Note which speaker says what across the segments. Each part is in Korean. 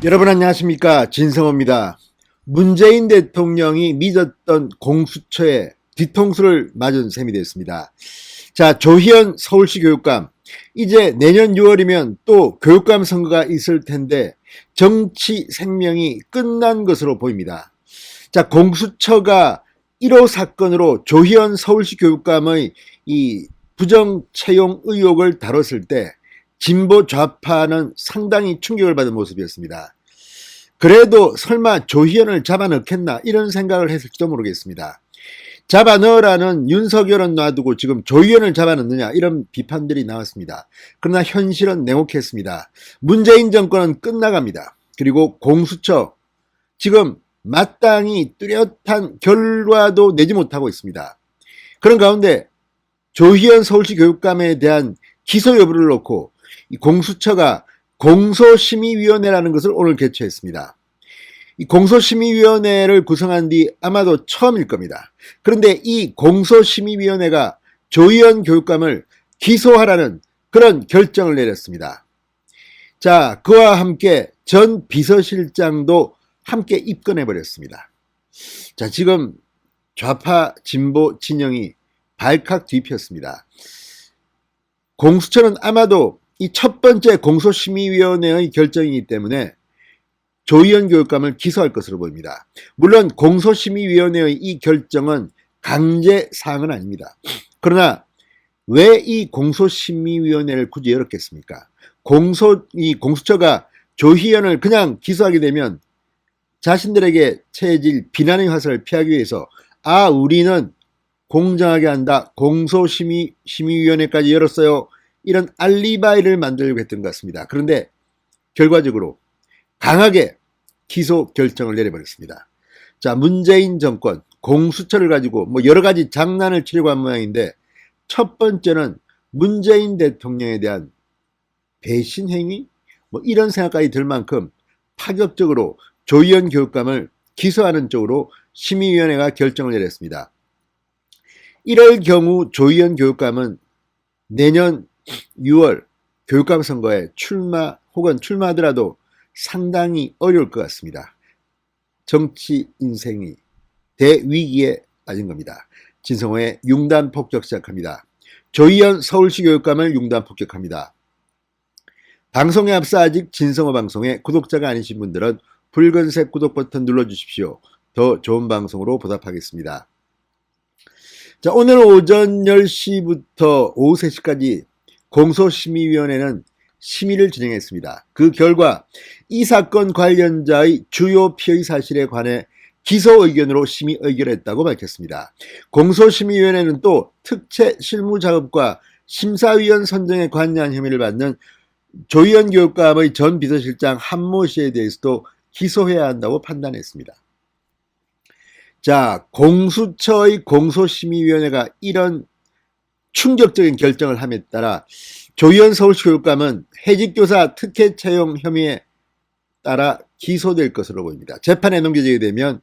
Speaker 1: 여러분 안녕하십니까, 진성호입니다. 문재인 대통령이 믿었던 공수처의 뒤통수를 맞은 셈이 됐습니다. 자, 조희연 서울시 교육감, 이제 내년 6월이면 또 교육감 선거가 있을 텐데 정치 생명이 끝난 것으로 보입니다. 자, 공수처가 1호 사건으로 조희연 서울시 교육감의 이 부정 채용 의혹을 다뤘을 때 진보 좌파는 상당히 충격을 받은 모습이었습니다. 그래도 설마 조희연을 잡아넣겠나 이런 생각을 했을지도 모르겠습니다. 잡아넣으라는 윤석열은 놔두고 지금 조희연을 잡아넣느냐 이런 비판들이 나왔습니다. 그러나 현실은 냉혹했습니다. 문재인 정권은 끝나갑니다. 그리고 공수처 지금 마땅히 뚜렷한 결과도 내지 못하고 있습니다. 그런 가운데 조희연 서울시 교육감에 대한 기소 여부를 놓고 이 공수처가 공소심의위원회라는 것을 오늘 개최했습니다. 이 공소심의위원회를 구성한 뒤 아마도 처음일 겁니다. 그런데 이 공소심의위원회가 조희연 교육감을 기소하라는 그런 결정을 내렸습니다. 자, 그와 함께 전 비서실장도 함께 입건해 버렸습니다. 자, 지금 좌파 진보 진영이 발칵 뒤폈습니다. 공수처는 아마도 이 첫 번째 공소심의위원회의 결정이기 때문에 조희연 교육감을 기소할 것으로 보입니다. 물론 공소심의위원회의 이 결정은 강제사항은 아닙니다. 그러나 왜 이 공소심의위원회를 굳이 열었겠습니까? 이 공수처가 조희연을 그냥 기소하게 되면 자신들에게 처해질 비난의 화살을 피하기 위해서 우리는 공정하게 한다. 공소심의위원회까지 열었어요. 이런 알리바이를 만들려고 했던 것 같습니다. 그런데 결과적으로 강하게 기소 결정을 내려버렸습니다. 자, 문재인 정권 공수처를 가지고 여러 가지 장난을 치려고 한 모양인데 첫 번째는 문재인 대통령에 대한 배신 행위 이런 생각까지 들 만큼 파격적으로 조희연 교육감을 기소하는 쪽으로 심의위원회가 결정을 내렸습니다. 이럴 경우 조희연 교육감은 내년 6월 교육감 선거에 출마 혹은 출마하더라도 상당히 어려울 것 같습니다. 정치 인생이 대위기에 빠진 겁니다. 진성호의 융단 폭격 시작합니다. 조희연 서울시 교육감을 융단 폭격합니다. 방송에 앞서 아직 진성호 방송에 구독자가 아니신 분들은 붉은색 구독 버튼 눌러주십시오. 더 좋은 방송으로 보답하겠습니다. 자, 오늘 오전 10시부터 오후 3시까지 공소심의위원회는 심의를 진행했습니다. 그 결과 이 사건 관련자의 주요 피의 사실에 관해 기소 의견으로 심의 의결했다고 밝혔습니다. 공소심의위원회는 또 특채 실무 작업과 심사위원 선정에 관여한 혐의를 받는 조희연 교육감의 전 비서실장 한모 씨에 대해서도 기소해야 한다고 판단했습니다. 자, 공수처의 공소심의위원회가 이런 충격적인 결정을 함에 따라 조희연 서울시 교육감은 해직교사 특혜 채용 혐의에 따라 기소될 것으로 보입니다. 재판에 넘겨지게 되면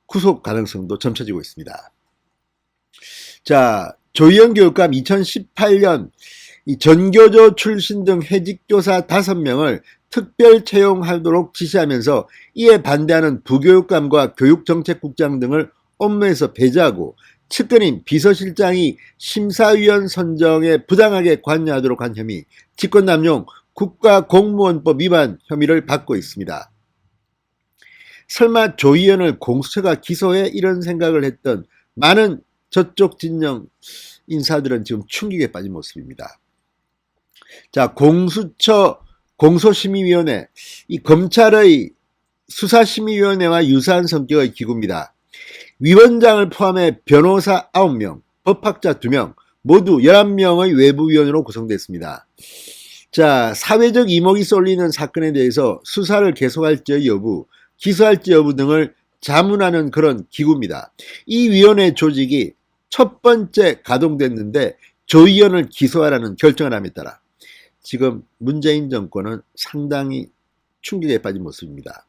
Speaker 1: 구속 가능성도 점쳐지고 있습니다. 자, 조희연 교육감 2018년 이 전교조 출신 등 해직교사 5명을 특별 채용하도록 지시하면서 이에 반대하는 부교육감과 교육정책국장 등을 업무에서 배제하고 측근인 비서실장이 심사위원 선정에 부당하게 관여하도록 한 혐의, 직권남용 국가공무원법 위반 혐의를 받고 있습니다. 설마 조희연을 공수처가 기소해 이런 생각을 했던 많은 저쪽 진영 인사들은 지금 충격에 빠진 모습입니다. 자, 공수처 공소심의위원회, 이 검찰의 수사심의위원회와 유사한 성격의 기구입니다. 위원장을 포함해 변호사 9명, 법학자 2명, 모두 11명의 외부위원으로 구성됐습니다. 자, 사회적 이목이 쏠리는 사건에 대해서 수사를 계속할지 여부, 기소할지 여부 등을 자문하는 그런 기구입니다. 이 위원회 조직이 첫 번째 가동됐는데 조희연을 기소하라는 결정을 함에 따라 지금 문재인 정권은 상당히 충격에 빠진 모습입니다.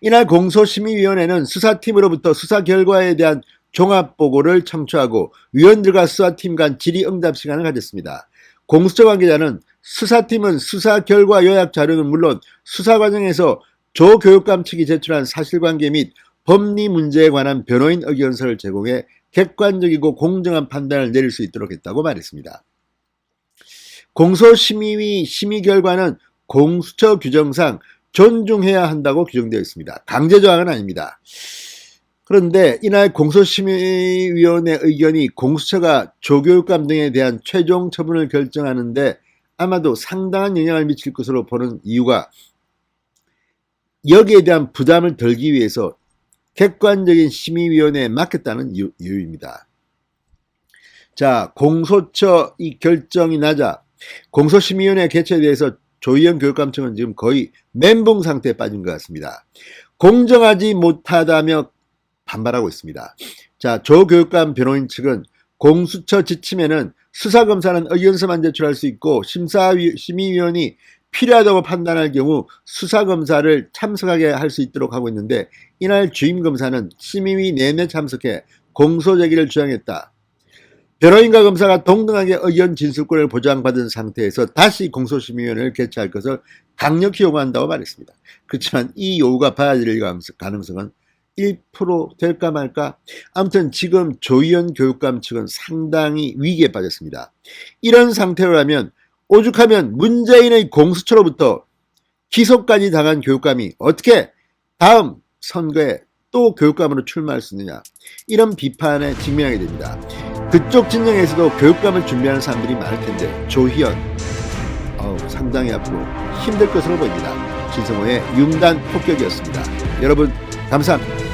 Speaker 1: 이날 공소심의위원회는 수사팀으로부터 수사 결과에 대한 종합보고를 청취하고 위원들과 수사팀 간 질의응답 시간을 가졌습니다. 공수처 관계자는 수사팀은 수사 결과 요약 자료는 물론 수사 과정에서 조 교육감 측이 제출한 사실관계 및 법리 문제에 관한 변호인 의견서를 제공해 객관적이고 공정한 판단을 내릴 수 있도록 했다고 말했습니다. 공소심의위 심의 결과는 공수처 규정상 존중해야 한다고 규정되어 있습니다. 강제조항은 아닙니다. 그런데 이날 공소심의위원회 의견이 공수처가 조교육감 등에 대한 최종 처분을 결정하는데 아마도 상당한 영향을 미칠 것으로 보는 이유가 여기에 대한 부담을 덜기 위해서 객관적인 심의위원회에 맡겼다는 이유입니다. 자, 공소처 이 결정이 나자 공소심의위원회 개최에 대해서 조희연 교육감 측은 지금 거의 멘붕 상태에 빠진 것 같습니다. 공정하지 못하다며 반발하고 있습니다. 자, 조 교육감 변호인 측은 공수처 지침에는 수사검사는 의견서만 제출할 수 있고 심의위원이 필요하다고 판단할 경우 수사검사를 참석하게 할 수 있도록 하고 있는데 이날 주임검사는 심의위 내내 참석해 공소제기를 주장했다. 변호인과 검사가 동등하게 의견 진술권을 보장받은 상태에서 다시 공소심의위원회를 개최할 것을 강력히 요구한다고 말했습니다. 그렇지만 이 요구가 받아들일 가능성은 1% 될까 말까? 아무튼 지금 조희연 교육감 측은 상당히 위기에 빠졌습니다. 이런 상태로라면 오죽하면 문재인의 공수처로부터 기소까지 당한 교육감이 어떻게 다음 선거에 또 교육감으로 출마할 수 있느냐, 이런 비판에 직면하게 됩니다. 그쪽 진영에서도 교육감을 준비하는 사람들이 많을 텐데 조희연 상당히 앞으로 힘들 것으로 보입니다. 신성호의 융단 폭격이었습니다. 여러분 감사합니다.